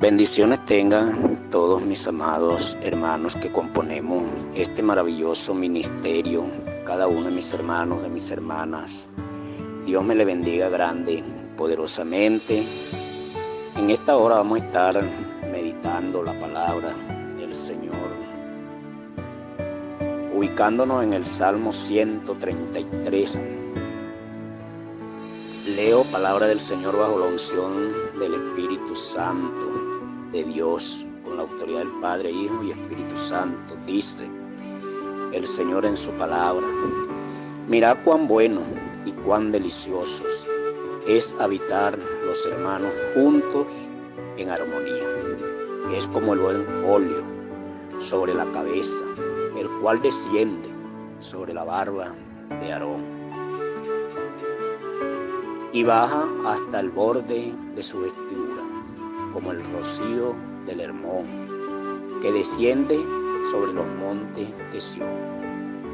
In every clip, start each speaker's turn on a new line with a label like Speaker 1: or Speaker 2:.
Speaker 1: Bendiciones tengan todos mis amados hermanos que componemos este maravilloso ministerio, cada uno de mis hermanos, de mis hermanas. Dios me le bendiga grande, poderosamente. En esta hora vamos a estar meditando la palabra del Señor, ubicándonos en el Salmo 133. Leo palabra del Señor bajo la unción del Espíritu Santo de Dios, con la autoridad del Padre, Hijo y Espíritu Santo. Dice el Señor en su palabra: mirad cuán bueno y cuán deliciosos es habitar los hermanos juntos en armonía. Es como el buen óleo sobre la cabeza, el cual desciende sobre la barba de Aarón y baja hasta el borde de su vestidura, como el rocío del Hermón, que desciende sobre los montes de Sión,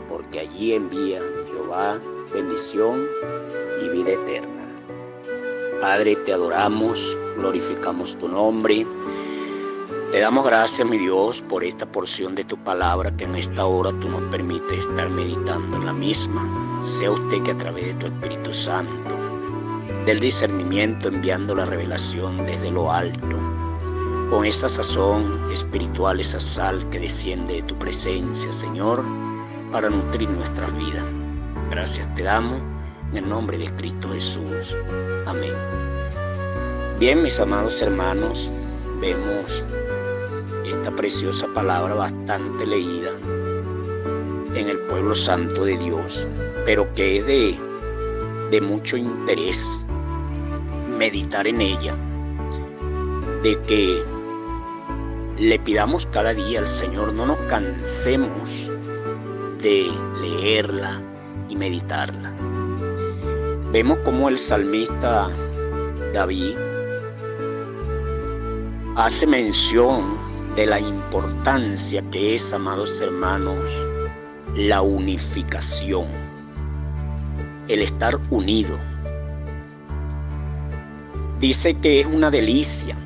Speaker 1: porque allí envía Jehová bendición y vida eterna. Padre, te adoramos, glorificamos tu nombre. Te damos gracias, mi Dios, por esta porción de tu palabra que en esta hora tú nos permites estar meditando en la misma. Sea usted que a través de tu Espíritu Santo, del discernimiento, enviando la revelación desde lo alto, con esa sazón espiritual, esa sal que desciende de tu presencia, Señor, para nutrir nuestras vidas. Gracias te damos en el nombre de Cristo Jesús. Amén. Bien, mis amados hermanos, vemos esta preciosa palabra bastante leída en el pueblo santo de Dios, pero que es de mucho interés meditar en ella, de que le pidamos cada día al Señor, no nos cansemos de leerla y meditarla. Vemos cómo el salmista David hace mención de la importancia que es, amados hermanos, la unificación, el estar unido. Dice que es una delicia,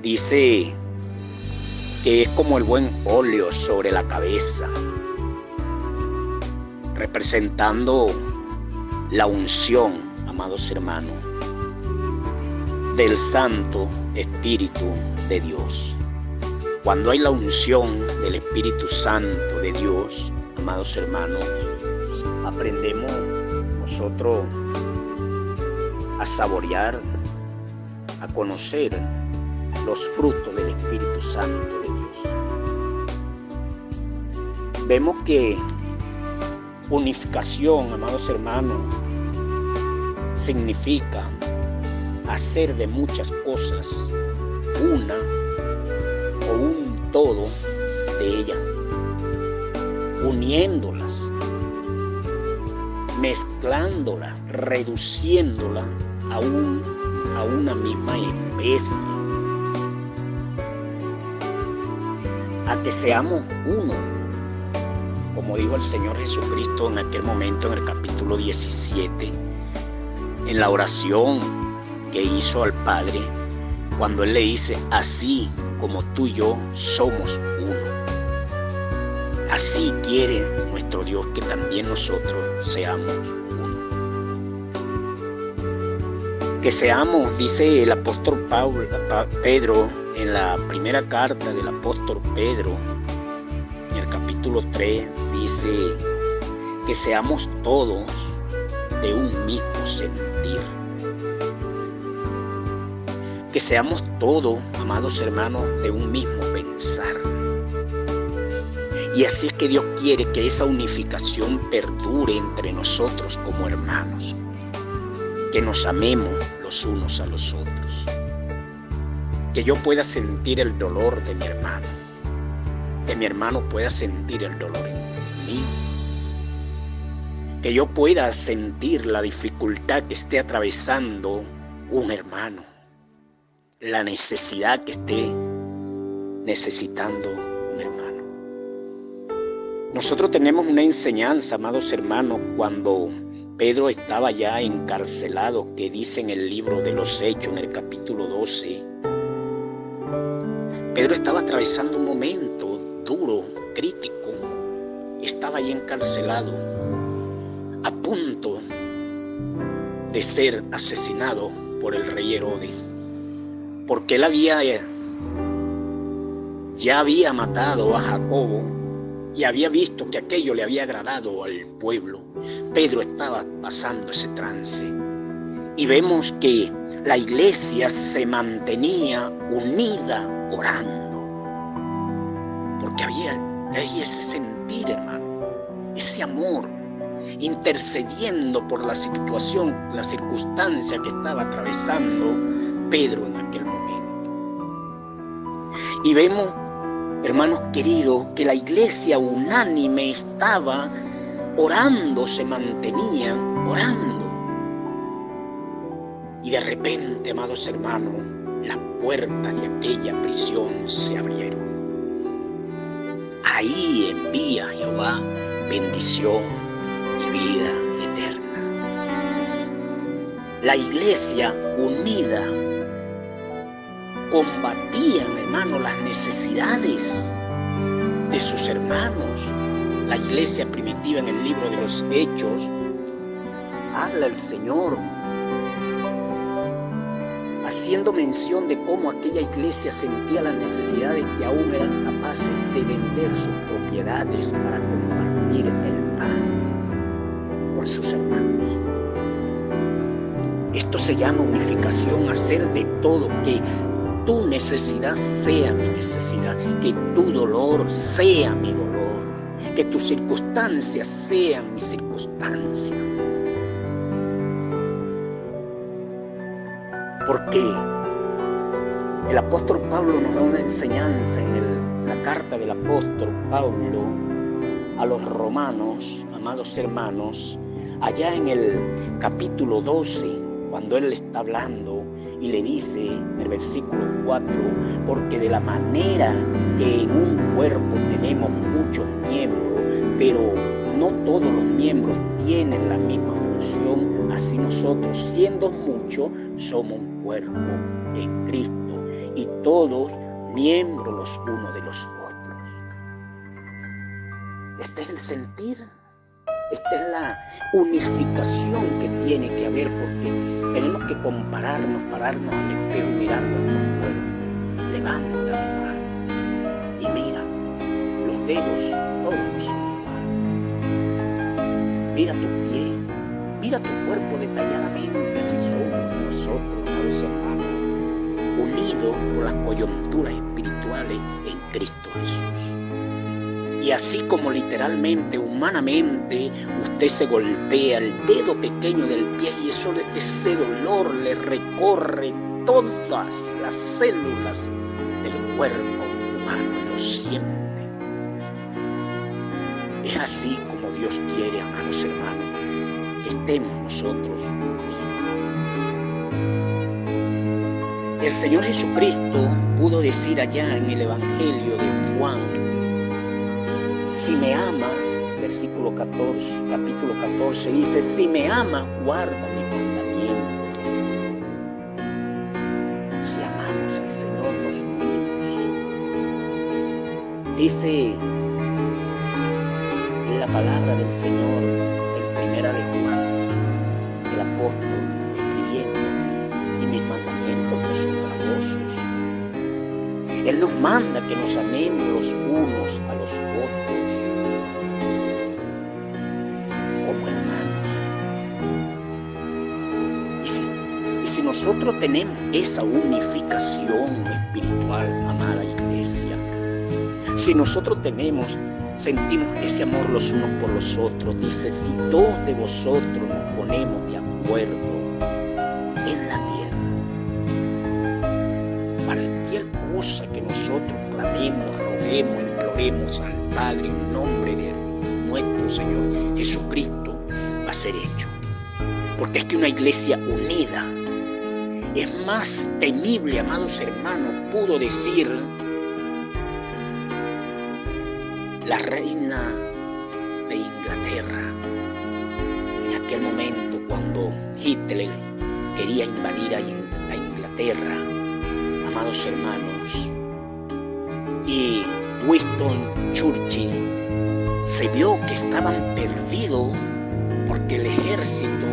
Speaker 1: dice que es como el buen óleo sobre la cabeza, representando la unción, amados hermanos, del Santo Espíritu de Dios. Cuando hay la unción del Espíritu Santo de Dios, amados hermanos, aprendemos nosotros a saborear, a conocer los frutos del Espíritu Santo de Dios. Vemos que unificación, amados hermanos, significa hacer de muchas cosas una o un todo de ellas, uniéndolas, mezclándolas, reduciéndolas a una misma especie, a que seamos uno, como dijo el Señor Jesucristo en aquel momento en el capítulo 17, en la oración que hizo al Padre, cuando Él le dice: así como tú y yo somos uno. Así quiere nuestro Dios que también nosotros seamos uno. Que seamos, dice el apóstol Pedro, en la primera carta del apóstol Pedro, en el capítulo 3, dice que seamos todos de un mismo sentir. Que seamos todos, amados hermanos, de un mismo pensar. Y así es que Dios quiere que esa unificación perdure entre nosotros como hermanos. Que nos amemos los unos a los otros. Que yo pueda sentir el dolor de mi hermano. Que mi hermano pueda sentir el dolor mío. Que yo pueda sentir la dificultad que esté atravesando un hermano. La necesidad que esté necesitando un hermano. Nosotros tenemos una enseñanza, amados hermanos, cuando Pedro estaba ya encarcelado, que dice en el libro de los Hechos, en el capítulo 12, Pedro estaba atravesando un momento duro, crítico. Estaba ahí encarcelado, a punto de ser asesinado por el rey Herodes, porque él ya había matado a Jacobo y había visto que aquello le había agradado al pueblo. Pedro estaba pasando ese trance y vemos que la iglesia se mantenía unida orando, porque había ahí ese sentir, hermano, ese amor, intercediendo por la situación, la circunstancia que estaba atravesando Pedro en aquel momento. Y vemos, hermanos queridos, que la iglesia unánime estaba orando, se mantenía orando. Y de repente, amados hermanos, las puertas de aquella prisión se abrieron. Ahí envía Jehová bendición y vida eterna. La iglesia unida combatían, hermano, las necesidades de sus hermanos. La iglesia primitiva, en el libro de los Hechos, habla el Señor haciendo mención de cómo aquella iglesia sentía las necesidades, que aún eran capaces de vender sus propiedades para compartir el pan con sus hermanos. Esto se llama unificación, hacer de todo que tu necesidad sea mi necesidad, que tu dolor sea mi dolor, que tus circunstancias sean mi circunstancia. Porque el apóstol Pablo nos da una enseñanza en la carta del apóstol Pablo a los romanos, amados hermanos, allá en el capítulo 12, cuando él está hablando y le dice en el versículo 4, porque de la manera que en un cuerpo tenemos muchos miembros, pero no todos los miembros tienen la misma función, así nosotros, siendo muchos, somos un cuerpo en Cristo y todos miembros los unos de los otros. Este es el sentir, esta es la unificación que tiene que haber, porque tenemos que compararnos, pararnos al espejo y mirar nuestro cuerpo. Levanta tu mano y mira, los dedos todos son iguales. Mira tu pie, mira tu cuerpo detalladamente, así somos nosotros, amados hermanos, unidos por las coyunturas espirituales en Cristo Jesús. Y así como literalmente, humanamente, usted se golpea el dedo pequeño del pie y ese dolor le recorre todas las células del cuerpo humano y lo siente. Es así como Dios quiere, amados hermanos, que estemos nosotros unidos. El Señor Jesucristo pudo decir allá en el Evangelio de Juan: si me amas, versículo 14, capítulo 14, dice: si me amas, guarda mis mandamientos. Si amamos al Señor, nos unimos. Dice la palabra del Señor en primera de Juan, el apóstol escribiendo: y mis mandamientos no son gravosos. Él nos manda que nos amemos los unos a los otros como hermanos. Y si nosotros tenemos esa unificación espiritual, amada iglesia, si nosotros sentimos ese amor los unos por los otros, dice: si dos de vosotros nos ponemos de acuerdo en la tierra, cualquier cosa que nosotros clamemos, roguemos, imploremos al Padre en nombre de nuestro Señor Jesucristo, va a ser hecho. Porque es que una iglesia unida es más temible, amados hermanos, pudo decir la reina de Inglaterra en aquel momento, cuando Hitler quería invadir a Inglaterra. Amados hermanos, y Winston Churchill se vio que estaban perdidos porque el ejército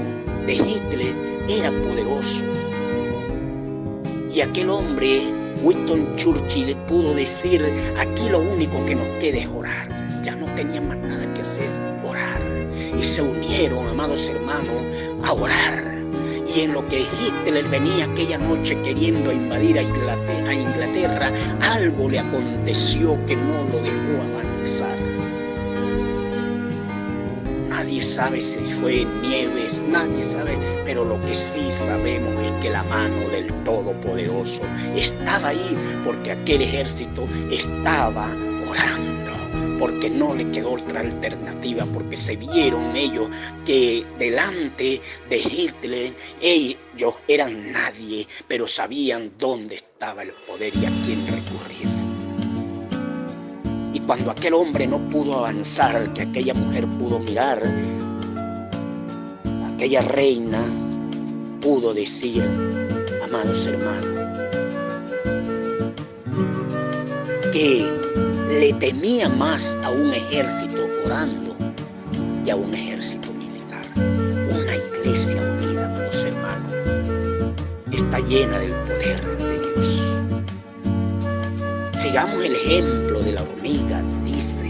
Speaker 1: de Hitler era poderoso. Y aquel hombre, Winston Churchill, pudo decir: aquí lo único que nos queda es orar. Ya no tenían más nada que hacer, orar. Y se unieron, amados hermanos, a orar. Y en lo que Hitler venía aquella noche queriendo invadir a Inglaterra, algo le aconteció que no lo dejó avanzar. Nadie sabe si fue Nieves, nadie sabe, pero lo que sí sabemos es que la mano del Todopoderoso estaba ahí, porque aquel ejército estaba orando, porque no le quedó otra alternativa, porque se vieron ellos que delante de Hitler ellos eran nadie, pero sabían dónde estaba el poder y a quién recurrir. Y cuando aquel hombre no pudo avanzar, que aquella mujer pudo mirar, aquella reina pudo decir: amados hermanos, que le temía más a un ejército orando que a un ejército militar. Una iglesia unida, amados hermanos, está llena del poder de Dios. Sigamos el ejemplo de la hormiga, dice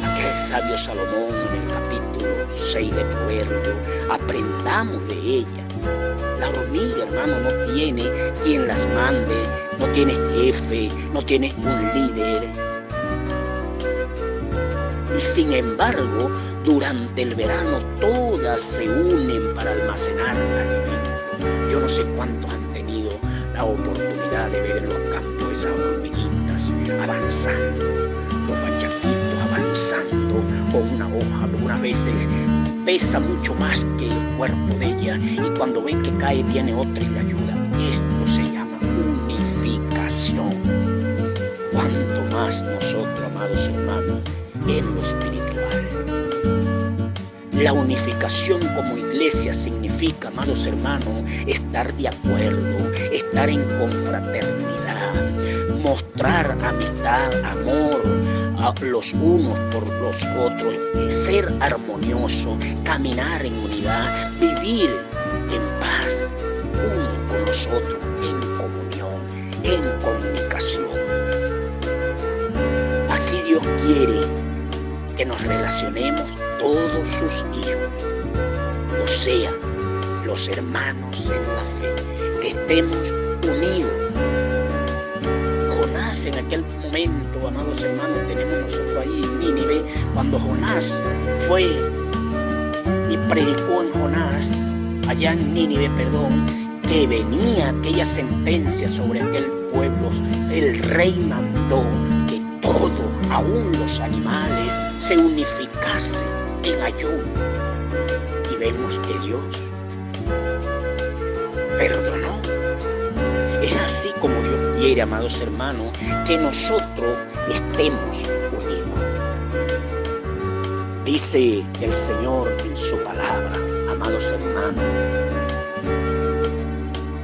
Speaker 1: aquel sabio Salomón en el capítulo 6 de Proverbios. Aprendamos de ella. La hormiga, hermano, no tiene quien las mande, no tiene jefe, no tiene un líder. Y sin embargo, durante el verano todas se unen para almacenar alimento. Yo no sé cuántos han tenido la oportunidad de ver en los campos esas hormiguitas avanzando, los bachaquitos avanzando con una hoja. Algunas veces pesa mucho más que el cuerpo de ella, y cuando ven que cae viene otra y le ayuda. Esto se llama unificación. Cuanto más nosotros, amados hermanos, en lo espiritual. La unificación como iglesia significa, amados hermanos, estar de acuerdo, estar en confraternidad, mostrar amistad, amor a los unos por los otros, ser armonioso, caminar en unidad, vivir en paz unos con los otros, en comunión, en comunicación. Así Dios quiere que nos relacionemos todos sus hijos, o sea, los hermanos en la fe, que estemos unidos. Jonás en aquel momento, amados hermanos, tenemos nosotros ahí en Nínive, cuando Jonás fue y predicó en Jonás, allá en Nínive, que venía aquella sentencia sobre aquel pueblo. El rey mandó que todo, aún los animales, se unificase en ayuno. Y vemos que Dios perdonó. Es así como Dios quiere, amados hermanos, que nosotros estemos unidos. Dice el Señor en su palabra, amados hermanos,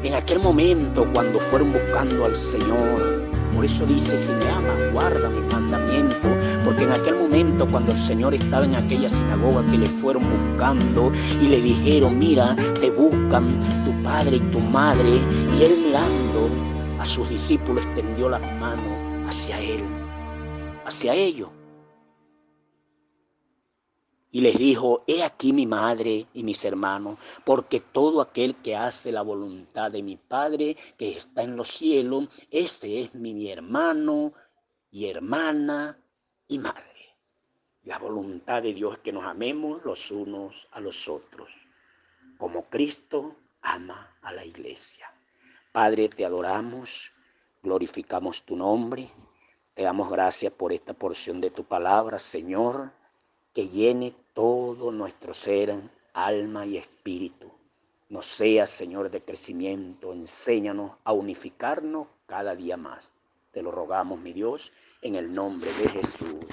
Speaker 1: en aquel momento cuando fueron buscando al Señor, por eso dice: si me amas, guarda mis mandamientos. Porque en aquel momento, cuando el Señor estaba en aquella sinagoga, que le fueron buscando y le dijeron: mira, te buscan tu padre y tu madre. Y él, mirando a sus discípulos, extendió las manos hacia él, hacia ellos. Y les dijo: he aquí mi madre y mis hermanos, porque todo aquel que hace la voluntad de mi Padre que está en los cielos, ese es mi hermano y hermana y madre. La voluntad de Dios es que nos amemos los unos a los otros, como Cristo ama a la iglesia. Padre, te adoramos, glorificamos tu nombre, te damos gracias por esta porción de tu palabra, Señor, que llene todo nuestro ser, alma y espíritu. Nos sea, Señor, de crecimiento. Enséñanos a unificarnos cada día más. Te lo rogamos, mi Dios, en el nombre de Jesús.